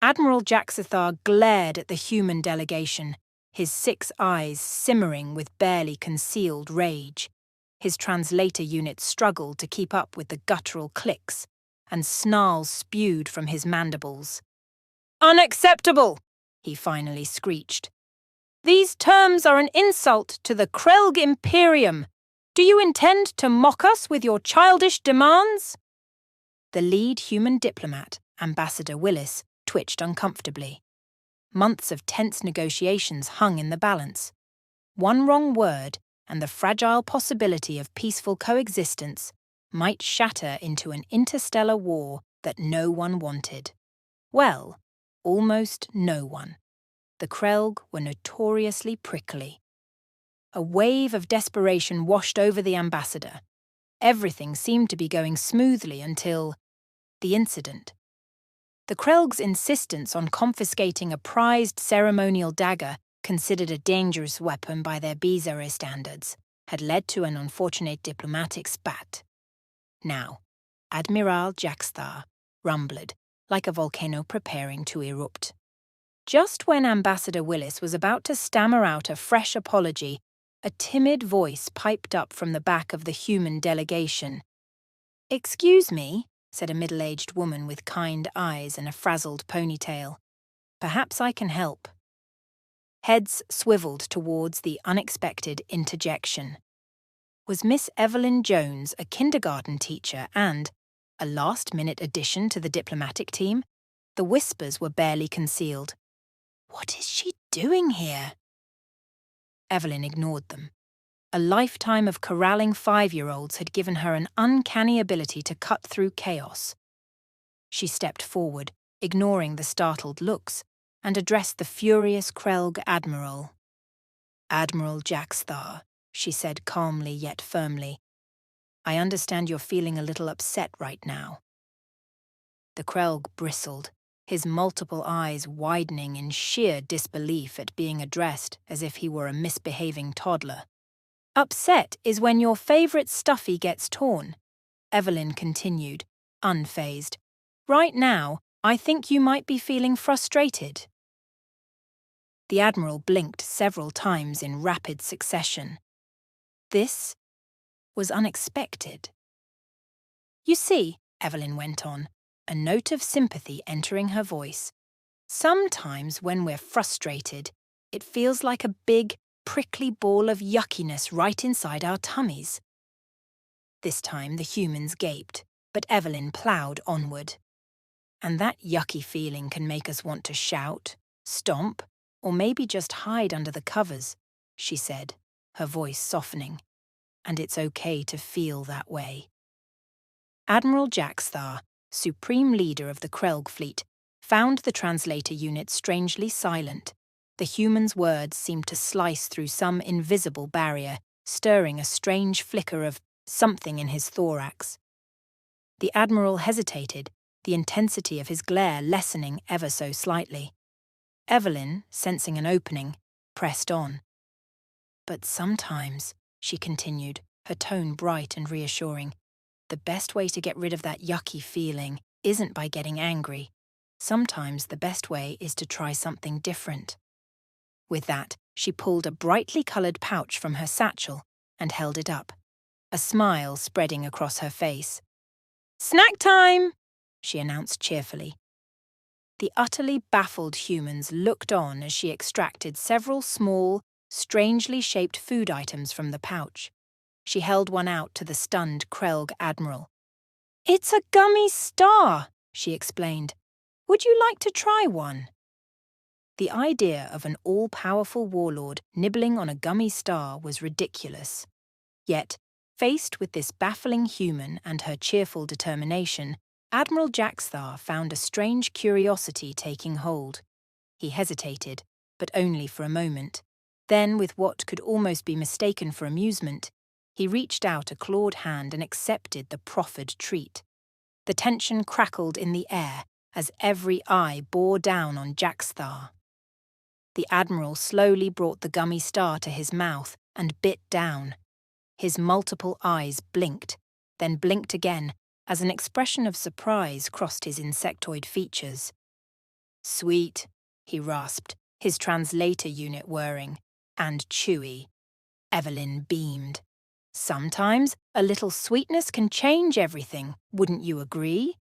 Admiral Jaxathar glared at the human delegation, his 6 eyes simmering with barely concealed rage. His translator unit struggled to keep up with the guttural clicks, and snarls spewed from his mandibles. "Unacceptable!" he finally screeched. "These terms are an insult to the Krelg Imperium. Do you intend to mock us with your childish demands?" The lead human diplomat, Ambassador Willis, twitched uncomfortably. Months of tense negotiations hung in the balance. One wrong word, and the fragile possibility of peaceful coexistence might shatter into an interstellar war that no one wanted. Well, almost no one. The Krelg were notoriously prickly. A wave of desperation washed over the ambassador. Everything seemed to be going smoothly until the incident. The Krelg's insistence on confiscating a prized ceremonial dagger, considered a dangerous weapon by their bizarre standards, had led to an unfortunate diplomatic spat. Now, Admiral Jaxthar rumbled, like a volcano preparing to erupt. Just when Ambassador Willis was about to stammer out a fresh apology, a timid voice piped up from the back of the human delegation. "Excuse me," said a middle-aged woman with kind eyes and a frazzled ponytail. "Perhaps I can help." Heads swiveled towards the unexpected interjection. Was Miss Evelyn Jones a kindergarten teacher and a last-minute addition to the diplomatic team? The whispers were barely concealed. "What is she doing here?" Evelyn ignored them. A lifetime of corralling 5-year-olds had given her an uncanny ability to cut through chaos. She stepped forward, ignoring the startled looks, and addressed the furious Krelg admiral. "Admiral Jaxthar," she said calmly yet firmly, "I understand you're feeling a little upset right now." The Krelg bristled, his multiple eyes widening in sheer disbelief at being addressed as if he were a misbehaving toddler. "Upset is when your favourite stuffy gets torn," Evelyn continued, unfazed. "Right now, I think you might be feeling frustrated." The Admiral blinked several times in rapid succession. This was unexpected. "You see," Evelyn went on, a note of sympathy entering her voice, "sometimes when we're frustrated, it feels like a big, prickly ball of yuckiness right inside our tummies." This time the humans gaped, but Evelyn ploughed onward. "And that yucky feeling can make us want to shout, stomp, or maybe just hide under the covers," she said, her voice softening. "And it's okay to feel that way." Admiral Jaxthar, supreme leader of the Krelg fleet, found the translator unit strangely silent. The human's words seemed to slice through some invisible barrier, stirring a strange flicker of something in his thorax. The Admiral hesitated, the intensity of his glare lessening ever so slightly. Evelyn, sensing an opening, pressed on. "But sometimes," she continued, her tone bright and reassuring, "the best way to get rid of that yucky feeling isn't by getting angry. Sometimes the best way is to try something different." With that, she pulled a brightly coloured pouch from her satchel and held it up, a smile spreading across her face. "Snack time!" she announced cheerfully. The utterly baffled humans looked on as she extracted several small, strangely shaped food items from the pouch. She held one out to the stunned Krelg admiral. "It's a gummy star," she explained. "Would you like to try one?" The idea of an all-powerful warlord nibbling on a gummy star was ridiculous. Yet, faced with this baffling human and her cheerful determination, Admiral Jaxthar found a strange curiosity taking hold. He hesitated, but only for a moment. Then, with what could almost be mistaken for amusement, he reached out a clawed hand and accepted the proffered treat. The tension crackled in the air as every eye bore down on Jaxthar. The Admiral slowly brought the gummy star to his mouth and bit down. His multiple eyes blinked, then blinked again, as an expression of surprise crossed his insectoid features. Sweet, he rasped, his translator unit whirring. And chewy. Evelyn beamed. Sometimes a little sweetness can change everything, wouldn't you agree?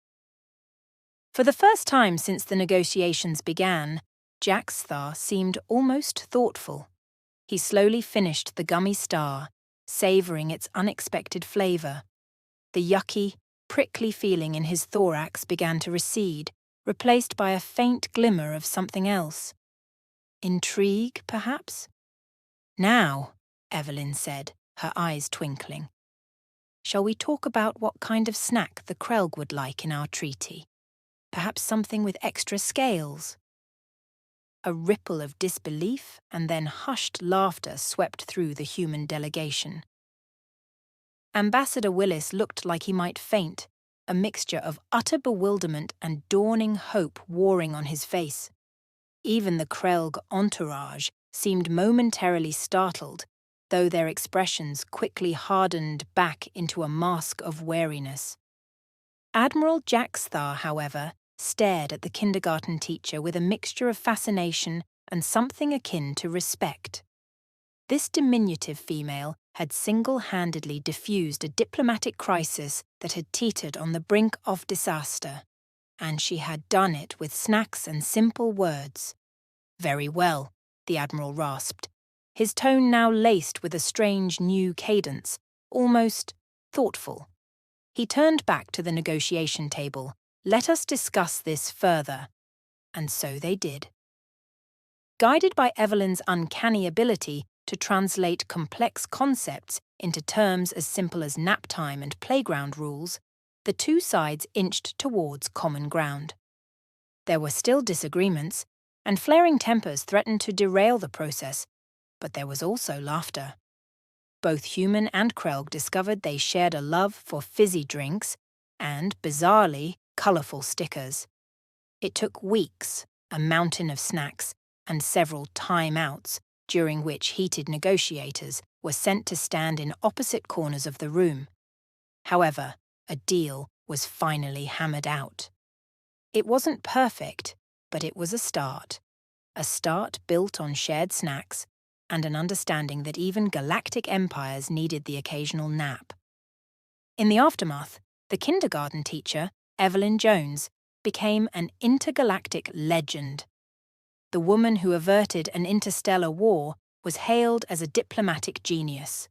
For the first time since the negotiations began, Jack-Star seemed almost thoughtful. He slowly finished the gummy star, savouring its unexpected flavour. The yucky, prickly feeling in his thorax began to recede, replaced by a faint glimmer of something else. Intrigue, perhaps? Now, Evelyn said, her eyes twinkling. Shall we talk about what kind of snack the Krelg would like in our treaty? Perhaps something with extra scales? A ripple of disbelief and then hushed laughter swept through the human delegation. Ambassador Willis looked like he might faint, a mixture of utter bewilderment and dawning hope warring on his face. Even the Krelg entourage seemed momentarily startled, though their expressions quickly hardened back into a mask of wariness. Admiral Jack-Star, however, stared at the kindergarten teacher with a mixture of fascination and something akin to respect. This diminutive female had single-handedly diffused a diplomatic crisis that had teetered on the brink of disaster, and she had done it with snacks and simple words. Very well, the Admiral rasped, his tone now laced with a strange new cadence, almost thoughtful. He turned back to the negotiation table. Let us discuss this further. And so they did. Guided by Evelyn's uncanny ability to translate complex concepts into terms as simple as nap time and playground rules, the two sides inched towards common ground. There were still disagreements, and flaring tempers threatened to derail the process, but there was also laughter. Both human and Krelg discovered they shared a love for fizzy drinks and, bizarrely, colourful stickers. It took weeks, a mountain of snacks, and several time-outs, during which heated negotiators were sent to stand in opposite corners of the room. However, a deal was finally hammered out. It wasn't perfect, but it was a start built on shared snacks and an understanding that even galactic empires needed the occasional nap. In the aftermath, the kindergarten teacher, Evelyn Jones, became an intergalactic legend. The woman who averted an interstellar war was hailed as a diplomatic genius.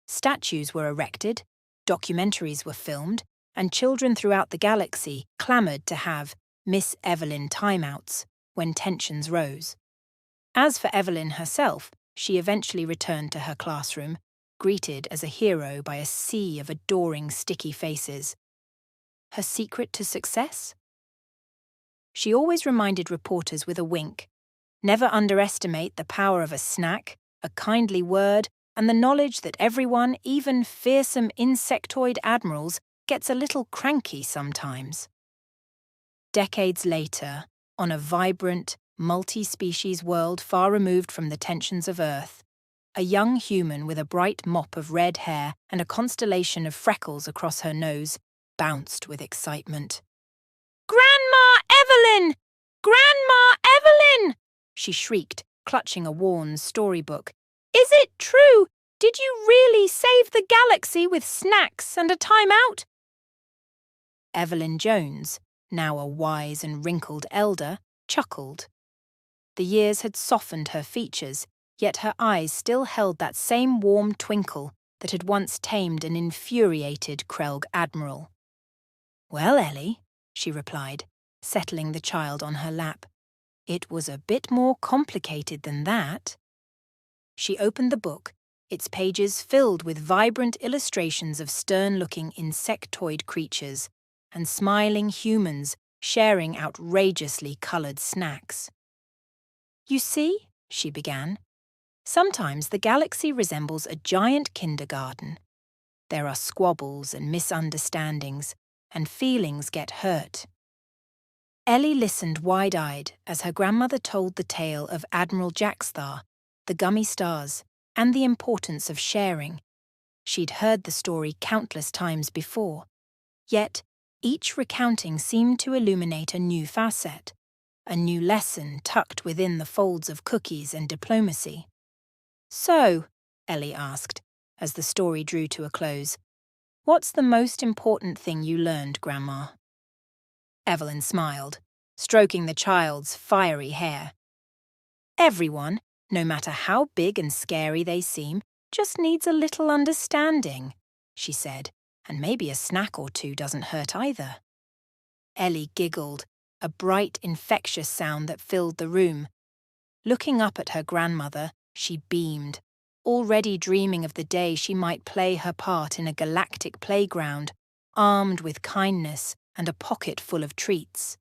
Statues were erected, documentaries were filmed, and children throughout the galaxy clamoured to have Miss Evelyn timeouts when tensions rose. As for Evelyn herself, she eventually returned to her classroom, greeted as a hero by a sea of adoring sticky faces. Her secret to success? She always reminded reporters with a wink. Never underestimate the power of a snack, a kindly word, and the knowledge that everyone, even fearsome insectoid admirals, gets a little cranky sometimes. Decades later, on a vibrant, multi-species world far removed from the tensions of Earth, a young human with a bright mop of red hair and a constellation of freckles across her nose bounced with excitement. "Grandma Evelyn! Grandma Evelyn!" she shrieked, clutching a worn storybook. "Is it true? Did you really save the galaxy with snacks and a timeout?" Evelyn Jones, now a wise and wrinkled elder, chuckled. The years had softened her features, yet her eyes still held that same warm twinkle that had once tamed an infuriated Krelg admiral. "Well, Ellie," she replied, settling the child on her lap, "it was a bit more complicated than that." She opened the book, its pages filled with vibrant illustrations of stern-looking insectoid creatures and smiling humans sharing outrageously coloured snacks. "You see," she began, "sometimes the galaxy resembles a giant kindergarten. There are squabbles and misunderstandings, and feelings get hurt." Ellie listened wide-eyed as her grandmother told the tale of Admiral Jack-Star, the gummy stars, and the importance of sharing. She'd heard the story countless times before, yet each recounting seemed to illuminate a new facet. a new lesson tucked within the folds of cookies and diplomacy. "So," Ellie asked, as the story drew to a close, "what's the most important thing you learned, Grandma?" Evelyn smiled, stroking the child's fiery hair. "Everyone, no matter how big and scary they seem, just needs a little understanding," she said, "and maybe a snack or two doesn't hurt either." Ellie giggled, a bright, infectious sound that filled the room. Looking up at her grandmother, she beamed, already dreaming of the day she might play her part in a galactic playground, armed with kindness and a pocket full of treats.